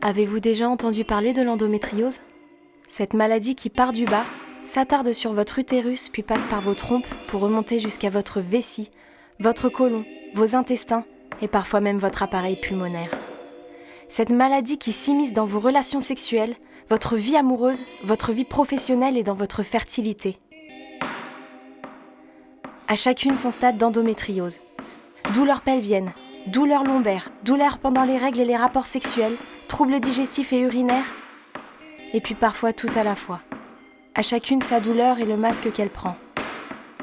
Avez-vous déjà entendu parler de l'endométriose ? Cette maladie qui part du bas, s'attarde sur votre utérus puis passe par vos trompes pour remonter jusqu'à votre vessie, votre côlon, vos intestins et parfois même votre appareil pulmonaire. Cette maladie qui s'immisce dans vos relations sexuelles, votre vie amoureuse, votre vie professionnelle et dans votre fertilité. À chacune son stade d'endométriose. Douleurs pelviennes, douleurs lombaires, douleurs pendant les règles et les rapports sexuels, troubles digestifs et urinaires, et puis parfois tout à la fois. À chacune sa douleur et le masque qu'elle prend.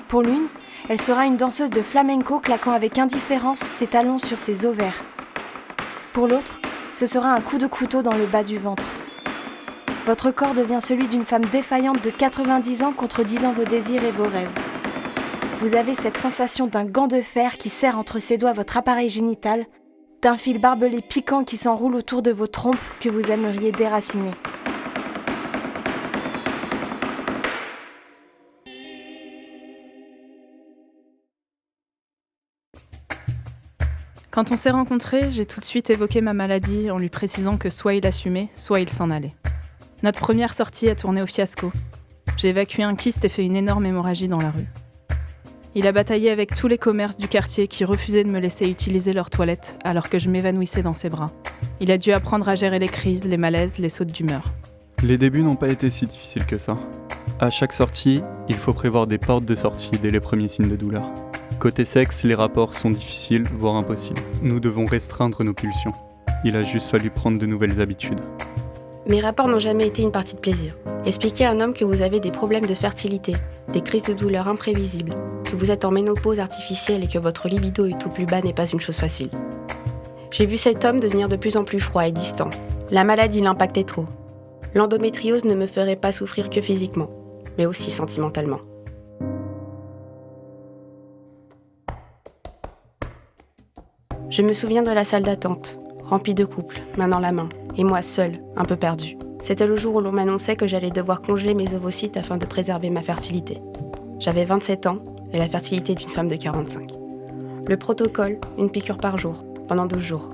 Pour l'une, elle sera une danseuse de flamenco claquant avec indifférence ses talons sur ses ovaires. Pour l'autre, ce sera un coup de couteau dans le bas du ventre. Votre corps devient celui d'une femme défaillante de 90 ans contredisant vos désirs et vos rêves. Vous avez cette sensation d'un gant de fer qui serre entre ses doigts votre appareil génital, d'un fil barbelé piquant qui s'enroule autour de vos trompes que vous aimeriez déraciner. Quand on s'est rencontrés, j'ai tout de suite évoqué ma maladie en lui précisant que soit il assumait, soit il s'en allait. Notre première sortie a tourné au fiasco. J'ai évacué un kyste et fait une énorme hémorragie dans la rue. Il a bataillé avec tous les commerces du quartier qui refusaient de me laisser utiliser leurs toilettes alors que je m'évanouissais dans ses bras. Il a dû apprendre à gérer les crises, les malaises, les sautes d'humeur. Les débuts n'ont pas été si difficiles que ça. À chaque sortie, il faut prévoir des portes de sortie dès les premiers signes de douleur. Côté sexe, les rapports sont difficiles, voire impossibles. Nous devons restreindre nos pulsions. Il a juste fallu prendre de nouvelles habitudes. Mes rapports n'ont jamais été une partie de plaisir. Expliquer à un homme que vous avez des problèmes de fertilité, des crises de douleur imprévisibles, que vous êtes en ménopause artificielle et que votre libido est au plus bas n'est pas une chose facile. J'ai vu cet homme devenir de plus en plus froid et distant. La maladie l'impactait trop. L'endométriose ne me ferait pas souffrir que physiquement, mais aussi sentimentalement. Je me souviens de la salle d'attente, remplie de couples, main dans la main, et moi seule, un peu perdue. C'était le jour où l'on m'annonçait que j'allais devoir congeler mes ovocytes afin de préserver ma fertilité. J'avais 27 ans et la fertilité d'une femme de 45. Le protocole, une piqûre par jour, pendant 12 jours.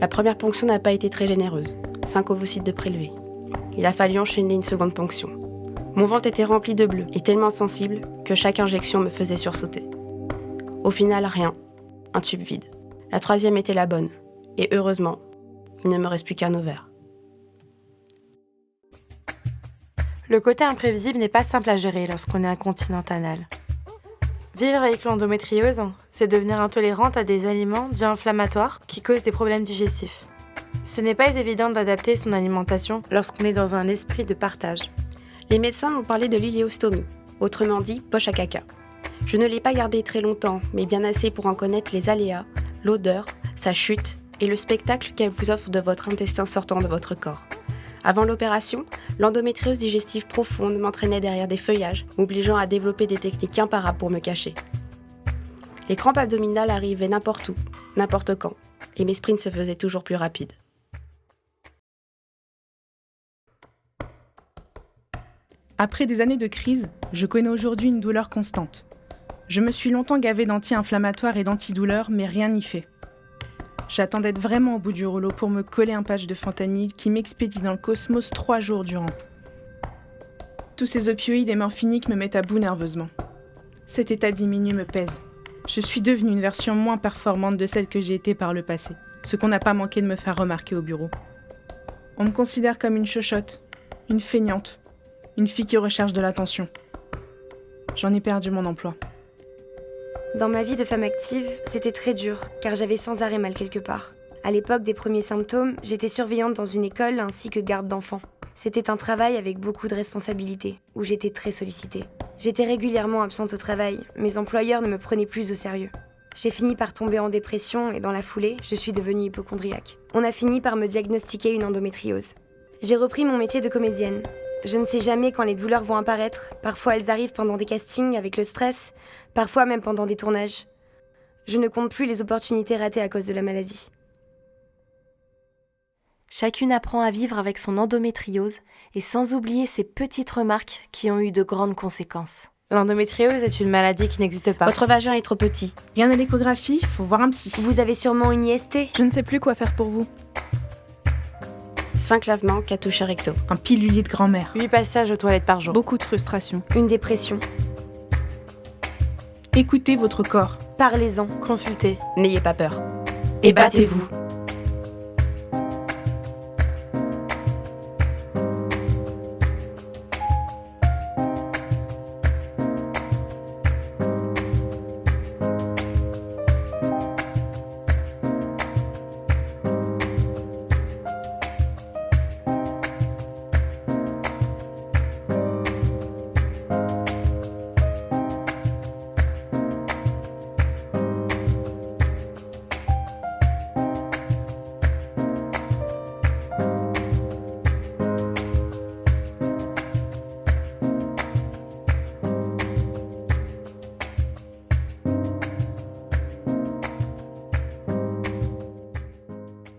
La première ponction n'a pas été très généreuse, 5 ovocytes de prélevés. Il a fallu enchaîner une seconde ponction. Mon ventre était rempli de bleu et tellement sensible que chaque injection me faisait sursauter. Au final, rien, un tube vide. La troisième était la bonne, et heureusement, il ne me reste plus qu'un ovaire. Le côté imprévisible n'est pas simple à gérer lorsqu'on est incontinent anal. Vivre avec l'endométriose, c'est devenir intolérante à des aliments dits inflammatoires qui causent des problèmes digestifs. Ce n'est pas évident d'adapter son alimentation lorsqu'on est dans un esprit de partage. Les médecins m'ont parlé de l'iléostomie, autrement dit poche à caca. Je ne l'ai pas gardée très longtemps, mais bien assez pour en connaître les aléas, l'odeur, sa chute et le spectacle qu'elle vous offre de votre intestin sortant de votre corps. Avant l'opération, l'endométriose digestive profonde m'entraînait derrière des feuillages, m'obligeant à développer des techniques imparables pour me cacher. Les crampes abdominales arrivaient n'importe où, n'importe quand, et mes sprints se faisaient toujours plus rapides. Après des années de crise, je connais aujourd'hui une douleur constante. Je me suis longtemps gavée d'anti-inflammatoires et d'antidouleurs, mais rien n'y fait. J'attends d'être vraiment au bout du rouleau pour me coller un patch de fentanyl qui m'expédie dans le cosmos 3 jours durant. Tous ces opioïdes et morphiniques me mettent à bout nerveusement. Cet état diminué me pèse. Je suis devenue une version moins performante de celle que j'ai été par le passé, ce qu'on n'a pas manqué de me faire remarquer au bureau. On me considère comme une chochotte, une feignante, une fille qui recherche de l'attention. J'en ai perdu mon emploi. Dans ma vie de femme active, c'était très dur, car j'avais sans arrêt mal quelque part. À l'époque des premiers symptômes, j'étais surveillante dans une école ainsi que garde d'enfants. C'était un travail avec beaucoup de responsabilités, où j'étais très sollicitée. J'étais régulièrement absente au travail, mes employeurs ne me prenaient plus au sérieux. J'ai fini par tomber en dépression et dans la foulée, je suis devenue hypocondriaque. On a fini par me diagnostiquer une endométriose. J'ai repris mon métier de comédienne. Je ne sais jamais quand les douleurs vont apparaître. Parfois, elles arrivent pendant des castings avec le stress, parfois même pendant des tournages. Je ne compte plus les opportunités ratées à cause de la maladie. Chacune apprend à vivre avec son endométriose et sans oublier ces petites remarques qui ont eu de grandes conséquences. L'endométriose est une maladie qui n'existe pas. Votre vagin est trop petit. Rien à l'échographie, faut voir un psy. Vous avez sûrement une IST. Je ne sais plus quoi faire pour vous. 5 lavements, 4 touches recto. Un pilulier de grand-mère. 8 passages aux toilettes par jour. Beaucoup de frustration. Une dépression. Écoutez votre corps. Parlez-en. Consultez. N'ayez pas peur. Et battez-vous.